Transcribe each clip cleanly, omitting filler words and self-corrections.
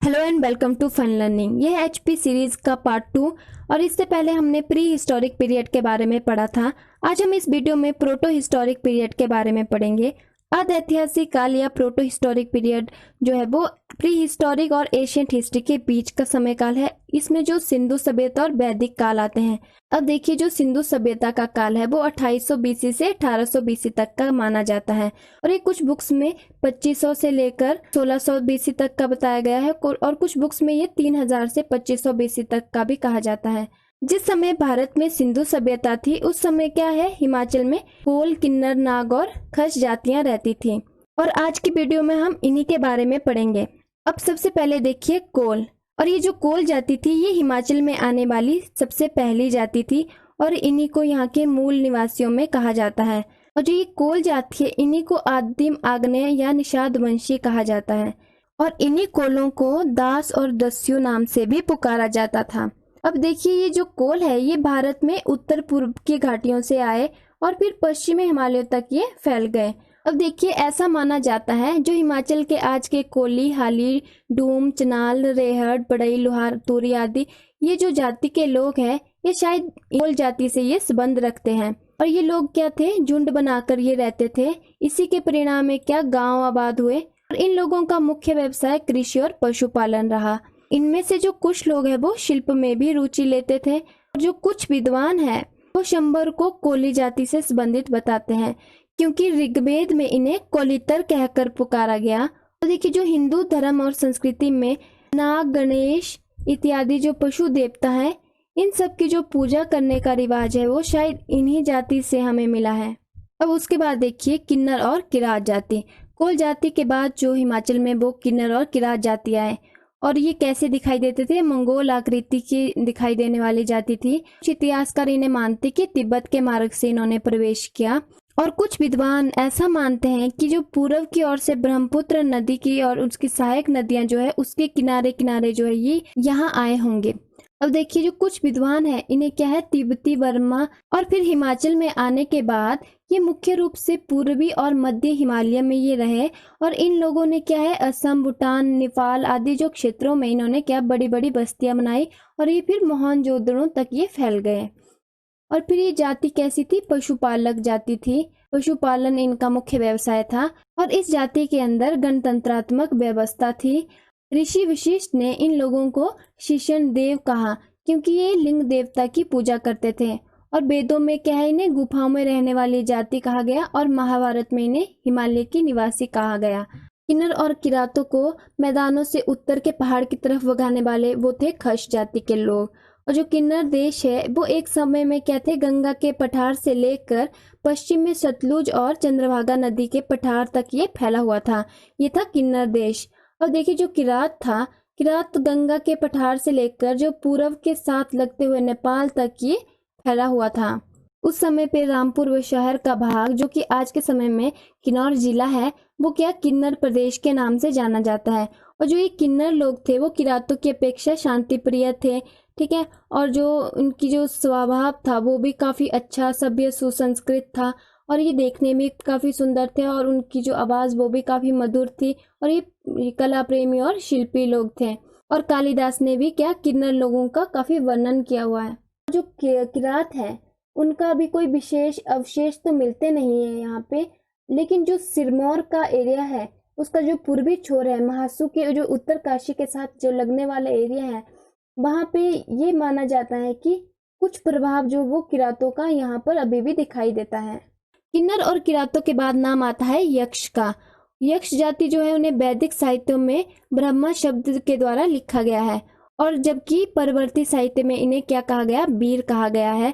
Hello and welcome to fun learning. ये है HP series का पार्ट 2 और इससे पहले हमने प्री हिस्टोरिक पीरियड के बारे में पढ़ा था। आज हम इस वीडियो में प्रोटो हिस्टोरिक पीरियड के बारे में पढ़ेंगे। अधैतिहासिक काल या प्रोटो हिस्टोरिक पीरियड जो है वो प्री हिस्टोरिक और एशियंट हिस्ट्री के बीच का समय काल है। इसमें जो सिंधु सभ्यता और वैदिक काल आते हैं। अब देखिए, जो सिंधु सभ्यता का काल है वो 2800 बीसी से 1800 बीसी तक का माना जाता है और ये कुछ बुक्स में 2500 से लेकर 1600 बीसी तक का बताया गया है और कुछ बुक्स में ये 3000 से 2500 बीसी तक का भी कहा जाता है। जिस समय भारत में सिंधु सभ्यता थी उस समय क्या है, हिमाचल में कोल, किन्नर, नाग और खस जातियां रहती थी और आज की वीडियो में हम इन्हीं के बारे में पढ़ेंगे। अब सबसे पहले देखिए कोल। और ये जो कोल जाति थी ये हिमाचल में आने वाली सबसे पहली जाति थी और इन्हीं को यहाँ के मूल निवासियों में कहा जाता है। और जो ये कोल जाति है इन्हीं को आदिम आग्नेय या निषाद वंशी कहा जाता है और इन्हीं कोलों को दास और दस्यु नाम से भी पुकारा जाता था। अब देखिए, ये जो कोल है ये भारत में उत्तर पूर्व की घाटियों से आए और फिर पश्चिमी हिमालयों तक ये फैल गए। अब देखिए, ऐसा माना जाता है जो हिमाचल के आज के कोली, हाली, डूम, चनाल, रेहड़, बड़ई, लोहार, तूरी आदि ये जो जाति के लोग हैं ये शायद कोल जाति से ये संबंध रखते हैं। और ये लोग क्या थे, झुंड बनाकर ये रहते थे। इसी के परिणाम में क्या गांव आबाद हुए और इन लोगों का मुख्य व्यवसाय कृषि और पशुपालन रहा। इनमें से जो कुछ लोग हैं वो शिल्प में भी रुचि लेते थे और जो कुछ विद्वान हैं वो शंबर को कोली जाति से संबंधित बताते हैं क्योंकि ऋग्वेद में इन्हें कोलितर कहकर पुकारा गया। तो देखिए, जो हिंदू धर्म और संस्कृति में नाग, गणेश इत्यादि जो पशु देवता है इन सब की जो पूजा करने का रिवाज है वो शायद इन्हीं जाति से हमें मिला है। अब उसके बाद देखिए किन्नर और किरात जाति। कोल जाति के बाद जो हिमाचल में वो किन्नर और किरात जाति आए और ये कैसे दिखाई देते थे, मंगोल आकृति की दिखाई देने वाली जाति थी। कुछ इतिहासकार इन्हें मानते कि तिब्बत के मार्ग से इन्होंने प्रवेश किया और कुछ विद्वान ऐसा मानते हैं कि जो पूर्व की ओर से ब्रह्मपुत्र नदी की और उसकी सहायक नदियां जो है उसके किनारे किनारे जो है ये यहाँ आए होंगे। अब देखिए, जो कुछ विद्वान है इन्हें क्या है, तिब्बती, बर्मा और फिर हिमाचल में आने के बाद ये मुख्य रूप से पूर्वी और मध्य हिमालय में ये रहे और इन लोगों ने क्या है, असम, भूटान, नेपाल आदि जो क्षेत्रों में इन्होंने क्या बड़ी बड़ी बस्तियां बनाई और ये फिर मोहनजोदड़ो तक ये फैल गए। और फिर ये जाति कैसी थी, पशुपालक जाति थी। पशुपालन इनका मुख्य व्यवसाय था और इस जाति के अंदर गणतंत्रात्मक व्यवस्था थी। ऋषि वशिष्ठ ने इन लोगों को शिशन देव कहा क्योंकि ये लिंग देवता की पूजा करते थे और वेदों में क्या है, इन्हें गुफाओं में रहने वाली जाति कहा गया और महाभारत में इन्हें हिमालय की निवासी कहा गया। किन्नर और किरातों को मैदानों से उत्तर के पहाड़ की तरफ भगाने वाले वो थे खस जाति के लोग। और जो किन्नर देश है वो एक समय में क्या थे, गंगा के पठार से लेकर पश्चिम में सतलुज और चंद्रभागा नदी के पठार तक ये फैला हुआ था। ये था किन्नर देश। और देखिए, जो किरात था, किरात गंगा के पठार से लेकर जो पूर्व के साथ लगते हुए नेपाल तक ये फैला हुआ था। उस समय पे रामपुर व शहर का भाग जो कि आज के समय में किन्नौर जिला है वो क्या, किन्नर प्रदेश के नाम से जाना जाता है। और जो ये किन्नर लोग थे वो किरातों की अपेक्षा शांति प्रिय थे, ठीक है। और जो उनकी जो स्वभाव था वो भी काफी अच्छा, सभ्य, सुसंस्कृत था और ये देखने में काफी सुंदर थे और उनकी जो आवाज वो भी काफी मधुर थी और ये कला प्रेमी और शिल्पी लोग थे। और कालिदास ने भी क्या, किन्नर लोगों का काफी वर्णन किया हुआ है। जो किरात है उनका भी कोई विशेष अवशेष तो मिलते नहीं है यहाँ पे, लेकिन जो सिरमौर का एरिया है उसका जो पूर्वी छोर है, महासू के जो उत्तर काशी के साथ जो लगने वाला एरिया है वहां पे ये माना जाता है कि कुछ प्रभाव जो वो किरातों का यहाँ पर अभी भी दिखाई देता है। किन्नर और किरातों के बाद नाम आता है यक्ष का। यक्ष जाति जो है उन्हें वैदिक साहित्यों में ब्रह्मा शब्द के द्वारा लिखा गया है और जबकि परवर्ती साहित्य में इन्हें क्या कहा गया, वीर कहा गया है।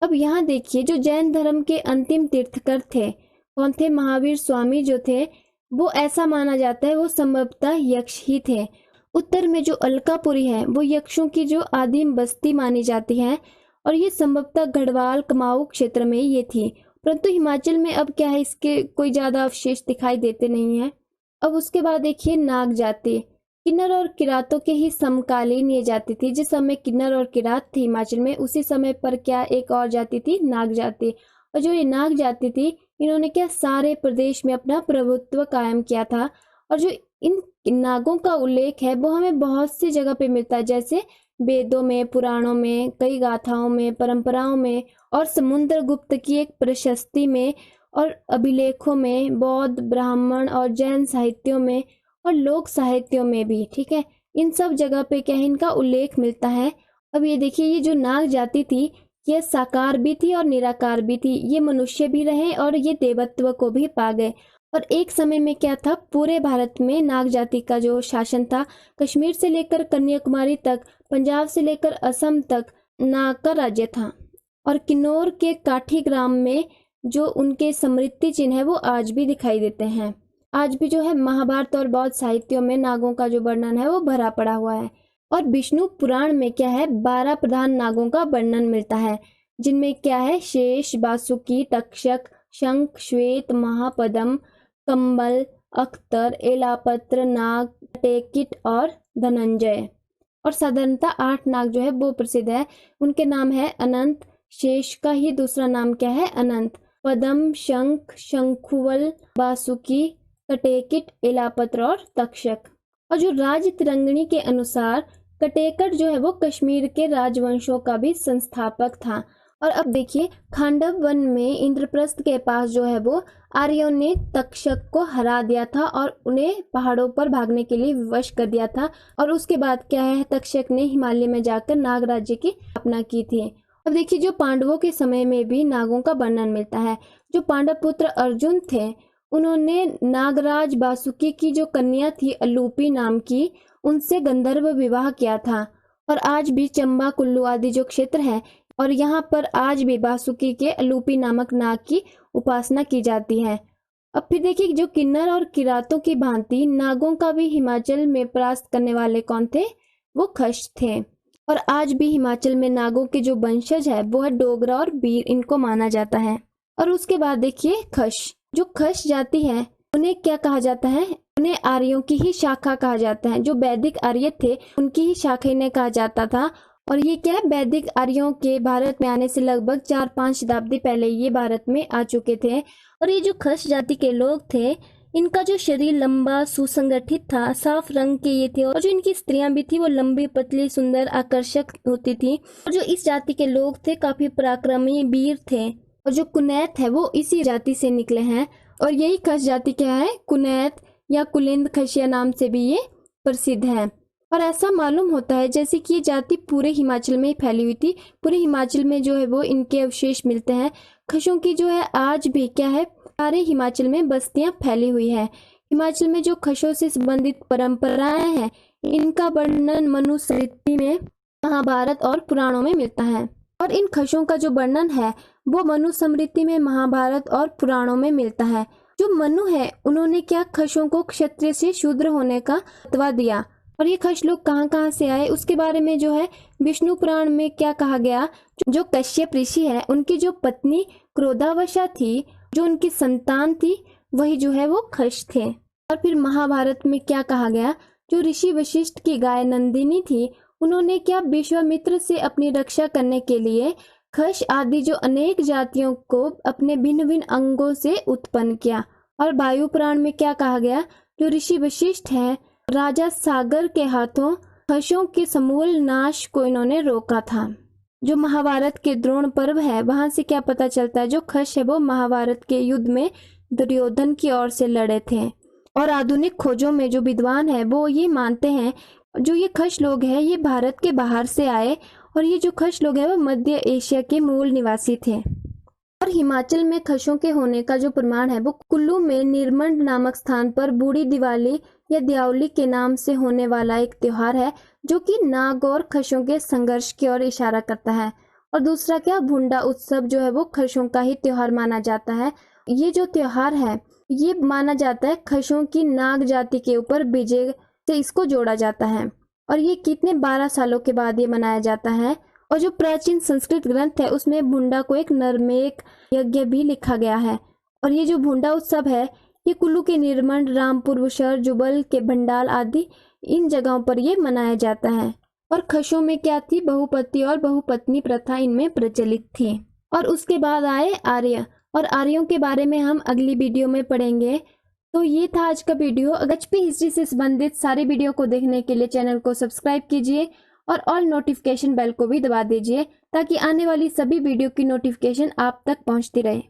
अब यहाँ देखिए, जो जैन धर्म के अंतिम तीर्थकर थे कौन थे, महावीर स्वामी जो थे वो ऐसा माना जाता है वो संभवतः यक्ष ही थे। उत्तर में जो अलकापुरी है वो यक्षों की जो आदिम बस्ती मानी जाती है और ये संभवतः गढ़वाल, कुमाऊं क्षेत्र में ये थी, परंतु हिमाचल में अब क्या है, इसके कोई ज्यादा अवशेष दिखाई देते नहीं है। अब उसके बाद देखिए नाग जाति। किन्नर और किरातों के ही समकालीन ये जाति थी। जिस समय किन्नर और किरात थी हिमाचल में उसी समय पर क्या एक और जाति थी, नाग जाति। और जो ये नाग जाति थी इन्होंने क्या सारे प्रदेश में अपना प्रभुत्व कायम किया था और जो इन नागों का उल्लेख है वो हमें बहुत सी जगह पे मिलता है, जैसे वेदों में, पुराणों में, कई गाथाओं में, परंपराओं में और समुद्रगुप्त की एक प्रशस्ति में और अभिलेखों में, बौद्ध, ब्राह्मण और जैन साहित्यों में और लोक साहित्यों में भी। ठीक है, इन सब जगह पे क्या है, इनका उल्लेख मिलता है। अब ये देखिए, ये जो नाग जाति थी ये साकार भी थी और निराकार भी थी। ये मनुष्य भी रहे और ये देवत्व को भी पा गए। और एक समय में क्या था, पूरे भारत में नाग जाति का जो शासन था, कश्मीर से लेकर कन्याकुमारी तक, पंजाब से लेकर असम तक नाग का राज्य था। और किन्नौर के काठी ग्राम में जो उनके स्मृति चिन्ह है वो आज भी दिखाई देते हैं। आज भी जो है महाभारत और बौद्ध साहित्यों में नागों का जो वर्णन है वो भरा पड़ा हुआ है। और विष्णु पुराण में क्या है, 12 प्रधान नागों का वर्णन मिलता है, जिनमें क्या है, शेष, वासुकी, तक्षक, शंख, श्वेत, महापद्म, कंबल, अख्तर, एलापत्र, नाग, टेकिट और धनंजय। और साधारणतः 8 नाग जो है वो प्रसिद्ध है। उनके नाम है अनंत, शेष का ही दूसरा नाम क्या है, अनंत, पद्म, शंख, शंखुवल, वासुकी, कटेकिट, एलापत्र और तक्षक। और जो राज तिरंगणी के अनुसार कटेकट जो है वो कश्मीर के राजवंशों का भी संस्थापक था। और अब देखिए, खांडव वन में इंद्रप्रस्थ के पास जो है वो आर्यों ने तक्षक को हरा दिया था और उन्हें पहाड़ों पर भागने के लिए विवश कर दिया था। और उसके बाद क्या है, तक्षक ने हिमालय में जाकर नाग राज्य की स्थापना की थी। अब देखिए, जो पांडवों के समय में भी नागों का वर्णन मिलता है। जो पांडव पुत्र अर्जुन थे, उन्होंने नागराज वासुकी की जो कन्या थी अलूपी नाम की, उनसे गंधर्व विवाह किया था। और आज भी चंबा, कुल्लू आदि जो क्षेत्र है, और यहाँ पर आज भी वासुकी के अलूपी नामक नाग की उपासना की जाती है। अब फिर देखिए, जो किन्नर और किरातों की भांति नागों का भी हिमाचल में परास्त करने वाले कौन थे, वो खश थे। और आज भी हिमाचल में नागों के जो वंशज है वो है डोगरा और बीर, इनको माना जाता है। और उसके बाद देखिए, खश, जो खश जाति है उन्हें क्या कहा जाता है, उन्हें आर्यों की ही शाखा कहा जाता है। जो वैदिक आर्य थे उनकी ही शाखा इन्हें कहा जाता था। और ये क्या है, वैदिक आर्यों के भारत में आने से लगभग 4-5 शताब्दी पहले ये भारत में आ चुके थे। और ये जो खश जाति के लोग थे, इनका जो शरीर लंबा सुसंगठित था, साफ रंग के ये थे। और जो इनकी स्त्रियां भी थी वो लंबी, पतली, सुंदर, आकर्षक होती थी। और जो इस जाति के लोग थे काफी पराक्रमी वीर थे। और जो कुनैत है वो इसी जाति से निकले हैं। और यही खश जाति क्या है, कुनैत या कुलिंद खशिया नाम से भी ये प्रसिद्ध है। और ऐसा मालूम होता है जैसे कि ये जाति पूरे हिमाचल में ही फैली हुई थी। पूरे हिमाचल में जो है वो इनके अवशेष मिलते हैं। खशों की जो है आज भी क्या है, सारे हिमाचल में बस्तियां फैली हुई है। हिमाचल में जो खशों से संबंधित परंपराएं हैं, इनका वर्णन मनुस्मृति में, महाभारत और पुराणों में मिलता है। और इन खशों का जो वर्णन है वो मनुस्मृति में, महाभारत और पुराणों में मिलता है। जो मनु है उन्होंने क्या, खशों को क्षत्रिय से शूद्र होने का फतवा दिया। और ये खश लोग कहाँ से आए उसके बारे में जो है विष्णु पुराण में क्या कहा गया, जो कश्यप ऋषि है उनकी जो पत्नी क्रोधावशा थी, जो उनकी संतान थी, वही जो है वो खश थे। और फिर महाभारत में क्या कहा गया, जो ऋषि वशिष्ठ की गाय नंदिनी थी, उन्होंने क्या, विश्वामित्र से अपनी रक्षा करने के लिए खश आदि जो अनेक जातियों को अपने भिन्न भिन्न अंगों से उत्पन्न किया। और वायु पुराण में क्या कहा गया, जो ऋषि वशिष्ठ है, राजा सागर के हाथों खशों के समूल नाश को इन्होंने रोका था। जो महाभारत के द्रोण पर्व है, वहां से क्या पता चलता है, जो खश है वो महाभारत के युद्ध में दुर्योधन की ओर से लड़े थे। और आधुनिक खोजों में जो विद्वान है वो ये मानते हैं, जो ये खश लोग हैं ये भारत के बाहर से आए। और ये जो खश लोग हैं वो मध्य एशिया के मूल निवासी थे। और हिमाचल में खशों के होने का जो प्रमाण है वो कुल्लू में निर्मंड नामक स्थान पर बूढ़ी दिवाली या दियावली के नाम से होने वाला एक त्योहार है, जो कि नाग और खशों के संघर्ष की ओर इशारा करता है। और दूसरा क्या, भुंडा उत्सव जो है वो खशों का ही त्योहार माना जाता है। ये जो त्योहार है ये माना जाता है खशों की नाग जाति के ऊपर विजय से इसको जोड़ा जाता है। और ये कितने 12 सालों के बाद ये मनाया जाता है। और जो प्राचीन संस्कृत ग्रंथ है उसमें भुंडा को एक नरमेक यज्ञ भी लिखा गया है। और ये जो भुंडा उत्सव है ये कुल्लू के निर्मंड, रामपुर, बुशहर, जुबल के भंडाल आदि इन जगहों पर ये मनाया जाता है। और खशों में क्या थी, बहुपति और बहुपत्नी प्रथा इनमें प्रचलित थी। और उसके बाद आए आर्य। और आर्यों के बारे में हम अगली वीडियो में पढ़ेंगे। तो ये था आज का वीडियो। अगर एचपी हिस्ट्री से संबंधित सारे वीडियो को देखने के लिए चैनल को सब्सक्राइब कीजिए और ऑल नोटिफिकेशन बेल को भी दबा दीजिए ताकि आने वाली सभी वीडियो की नोटिफिकेशन आप तक पहुंचती रहे।